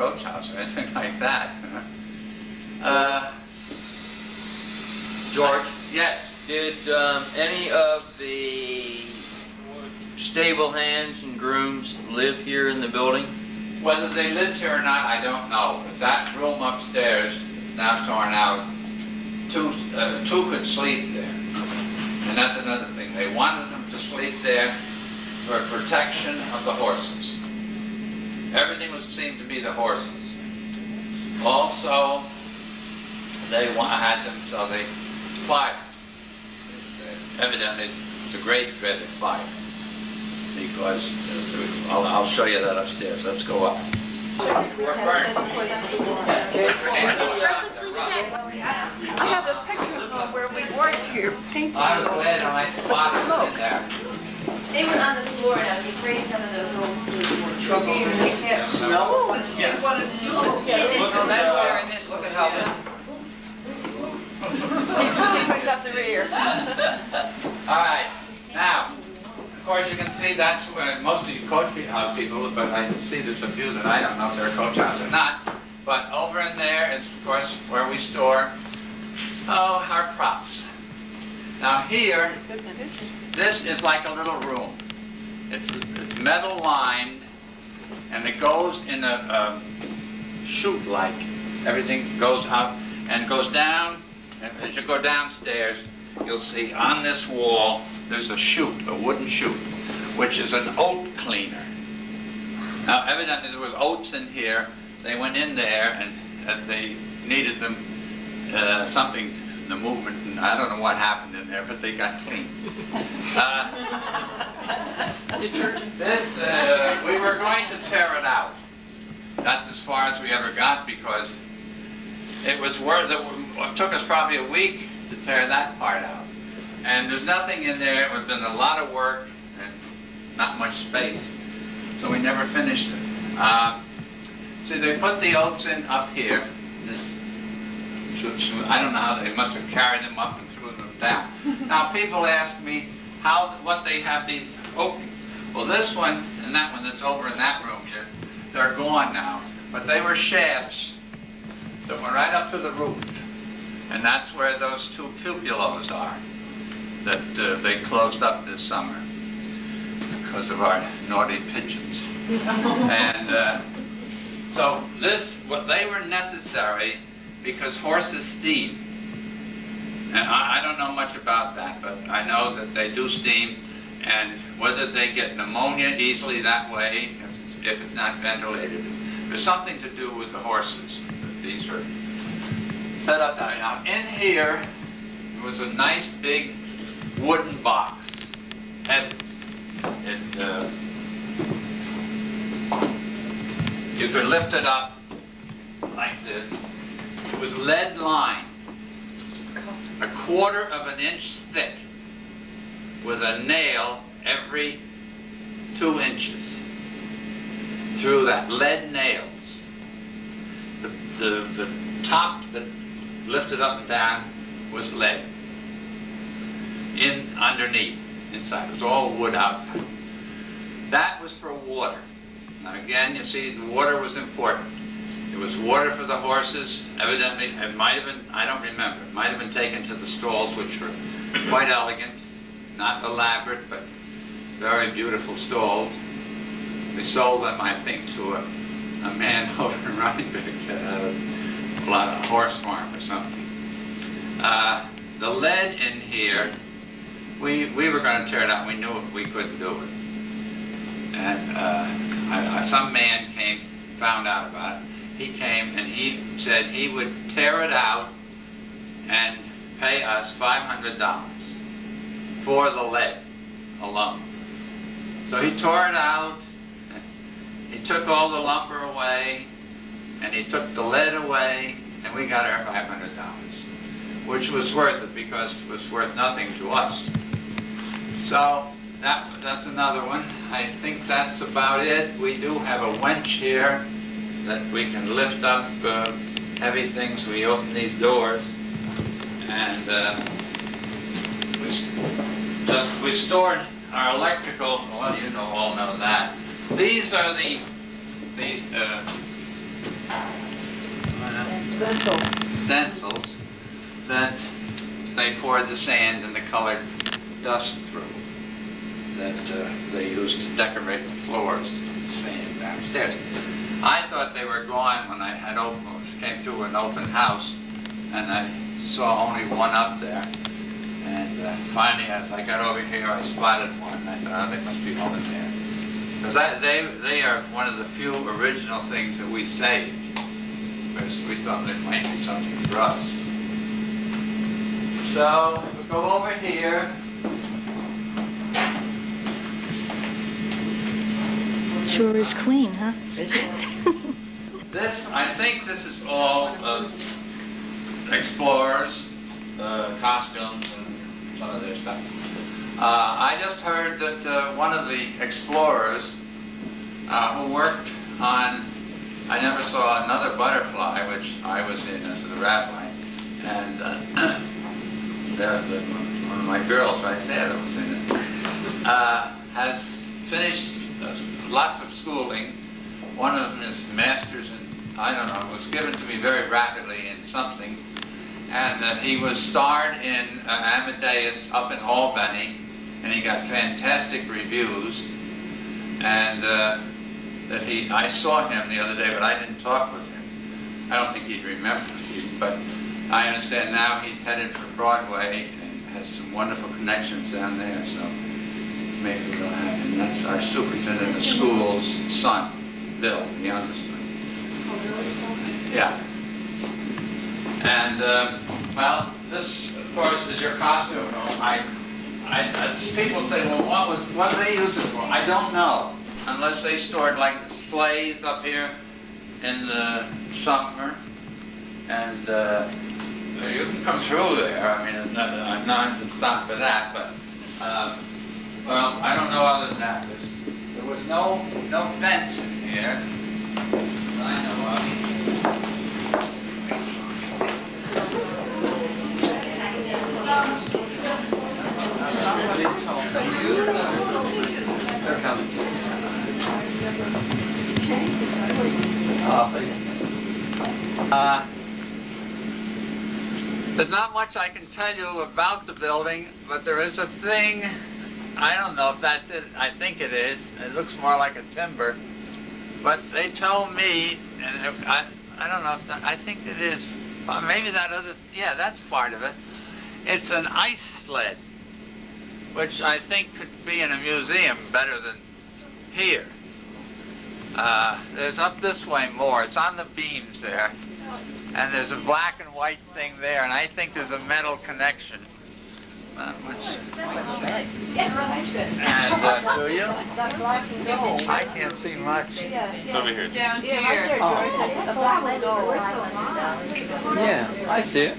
coach house or anything like that. George? Yes. Did any of the stable hands and grooms live here in the building? Whether they lived here or not, I don't know. But that room upstairs, now torn out, two could sleep there. And that's another thing. They wanted them to sleep there for protection of the horses. Everything seemed to be the horses. Also, they had them so they fire. Evidently, the great dread of fire. Because I'll show you that upstairs. Let's go up. I have a picture of where we worked here painting. I was glad when I spotted them in there. They were on the floor, and I was afraid some of those old foods were They can't smell. They wanted to Look at how this... He brings up the rear. All right. Now, of course, you can see that's where most of you coach house people, but I see there's a few that I don't know if they're coach house or not. But over in there is, of course, where we store, our props. Now here, this is like a little room. It's metal lined, and it goes in a chute like. Everything goes up and goes down. And as you go downstairs, you'll see on this wall there's a chute, a wooden chute, which is an oat cleaner. Now, evidently there was oats in here. They went in there and they needed them something, the movement, and I don't know what happened in there, but they got cleaned. This, we were going to tear it out. That's as far as we ever got because it was it took us probably a week to tear that part out. And there's nothing in there. It would have been a lot of work and not much space. So we never finished it. See, they put the oats in up here. I don't know how they must have carried them up and threw them down. Now people ask me what they have these openings. Well, this one and that one that's over in that room here, they're gone now. But they were shafts that went right up to the roof. And that's where those two cupulos are that they closed up this summer because of our naughty pigeons. And so they were necessary because horses steam. And I don't know much about that, but I know that they do steam, and whether they get pneumonia easily that way, if it's not ventilated, there's something to do with the horses. These are set up that way. Now in here was a nice big wooden box. And you could lift it up like this. It was lead lined, 1/4 of an inch thick, with a nail every 2 inches through that, lead nails. The top that lifted up and down was lead. Underneath, inside, it was all wood outside. That was for water. Now again, you see, the water was important. It was water for the horses. Evidently, it might have been, I don't remember, it might have been taken to the stalls, which were quite elegant, not elaborate, but very beautiful stalls. We sold them, I think, to a man over in Rhinebeck out of a horse farm or something. The lead in here, we were going to tear it out. We knew we couldn't do it. And some man came, found out about it. He came and he said he would tear it out and pay us $500 for the lead alone. So he tore it out, he took all the lumber away, and he took the lead away, and we got our $500, which was worth it because it was worth nothing to us. So that's another one. I think that's about it. We do have a winch here that we can lift up heavy things. We open these doors, and we stored our electrical. Well, you all know that. These are stencils that they poured the sand and the colored dust through that they used to decorate the floors, sand downstairs. I thought they were gone when I had came through an open house, and I saw only one up there. And finally, as I got over here, I spotted one. And I thought, oh, they must be over there. Because they are one of the few original things that we saved. Because we thought it might be something for us. So, we'll go over here. Sure is clean, huh? Is it? This, I think this is all explorers, costumes, and some of their stuff. I just heard that one of the explorers who worked on, I never saw another butterfly, which I was in as the rabbi, and one of my girls right there that was in it, has finished lots of schooling. One of them is master's in, I don't know, was given to me very rapidly in something, and that he was starred in Amadeus up in Albany, and he got fantastic reviews, and that I saw him the other day, but I didn't talk with him. I don't think he'd remember me, but I understand now he's headed for Broadway and has some wonderful connections down there, so maybe we'll have him. That's our superintendent of school's son, Bill, the youngest one. Yeah. And, well, this, of course, is your costume room. People say, well, what do they use it for? I don't know, unless they stored like the sleighs up here in the summer, and you can come through there. I mean, it's not for that, but well, I don't know other than that. There was no fence in here that I know of. Somebody told me they're coming. There's not much I can tell you about the building, but there is a thing, I don't know if that's it, I think it is. It looks more like a timber, but they told me, and I don't know if that, I think it is, maybe that other, yeah, that's part of it. It's an ice sled, which I think could be in a museum better than here. There's up this way more. It's on the beams there. And there's a black and white thing there, and I think there's a metal connection. And do you? I can't see much. It's over here. Down here. Yeah, I see it.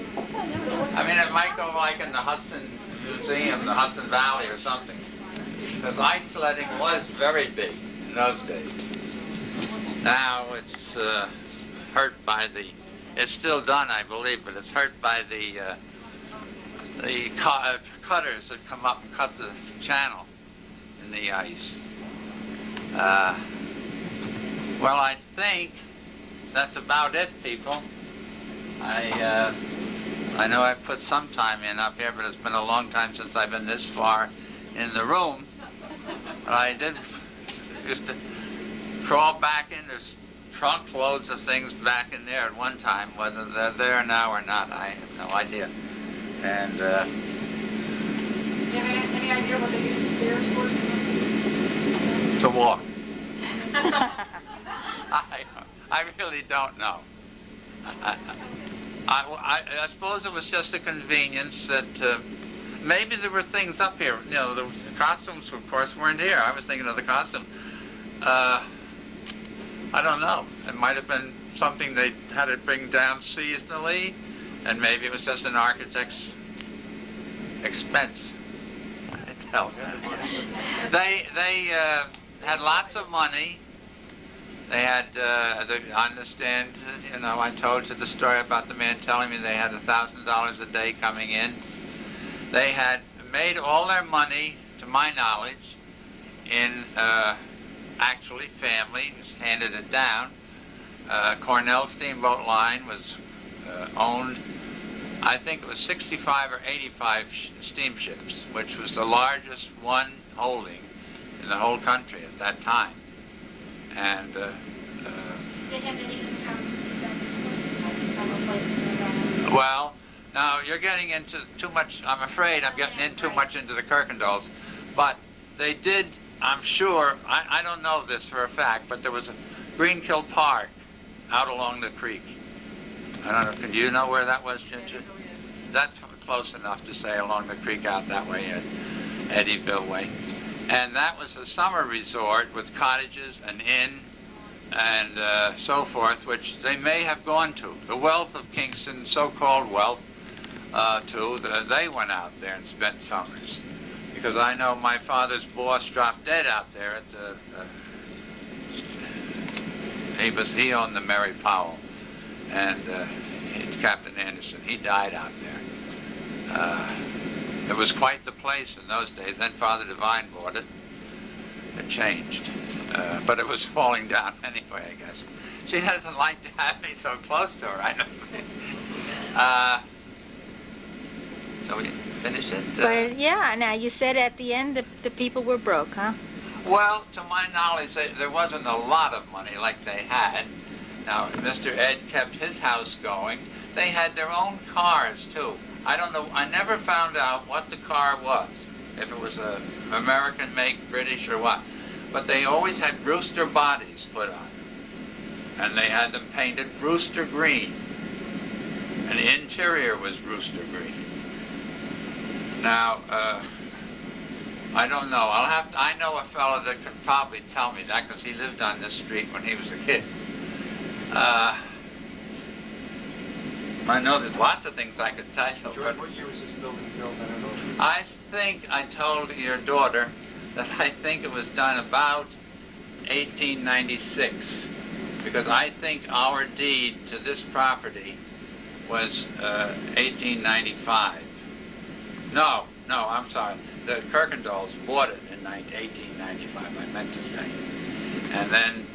I mean, it might go like in the Hudson Museum, the Hudson Valley or something. Because ice sledding was very big in those days. Now it's hurt by the, it's still done, I believe, but it's hurt by the cutters that come up and cut the channel in the ice. Well, I think that's about it, people. I know I put some time in up here, but it's been a long time since I've been this far in the room. But I did used to crawl back in. There's trunk loads of things back in there at one time. Whether they're there now or not, I have no idea. And Do you have any idea what they use the stairs for? to walk. I really don't know. I suppose it was just a convenience that maybe there were things up here. You know, the costumes, of course, weren't here. I was thinking of the costume. I don't know. It might have been something they had to bring down seasonally, and maybe it was just an architect's expense. Hell, they had lots of money. They had, I understand, you know, I told you the story about the man telling me they had $1,000 a day coming in. They had made all their money, to my knowledge, in actually family, just handed it down. Cornell Steamboat Line was owned, I think it was 65 or 85 steamships, which was the largest one holding in the whole country at that time. And Did they have any other houses besides this one? Like some place in the well, now you're getting into too much. I'm afraid I'm getting in too much into the Coykendalls, but they did. I'm sure. I don't know this for a fact, but there was a Greenkill Park out along the creek. I don't know. Can you know where that was, Ginger? That's close enough to say along the creek out that way at Eddyville way. And that was a summer resort with cottages, an inn, and so forth, which they may have gone to. The wealth of Kingston, so-called wealth, too, they went out there and spent summers. Because I know my father's boss dropped dead out there at the... he owned the Mary Powell, and Captain Anderson. He died out there. It was quite the place in those days. Then Father Divine bought it. It changed. But it was falling down anyway, I guess. She doesn't like to have me so close to her, I don't think. So we finish it? Well, yeah, now you said at the end the people were broke, huh? Well, to my knowledge, there wasn't a lot of money like they had. Now, Mr. Ed kept his house going. They had their own cars, too. I don't know, I never found out what the car was, if it was an American make, British, or what. But they always had Brewster bodies put on. And they had them painted Brewster green. And the interior was Brewster green. Now, I don't know. I know a fellow that could probably tell me that because he lived on this street when he was a kid. I know there's lots of things I could tell you. George, what year was this building built? I don't know. I think I told your daughter that I think it was done about 1896, because I think our deed to this property was 1895. No, I'm sorry. The Coykendalls bought it in 1895, I meant to say. And then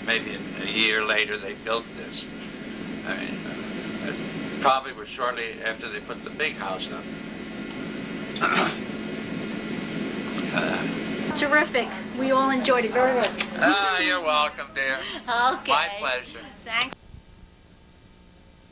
maybe a year later they built this. I mean, it probably was shortly after they put the big house up. Terrific. We all enjoyed it very much. You're welcome, dear. Okay. My pleasure. Thanks.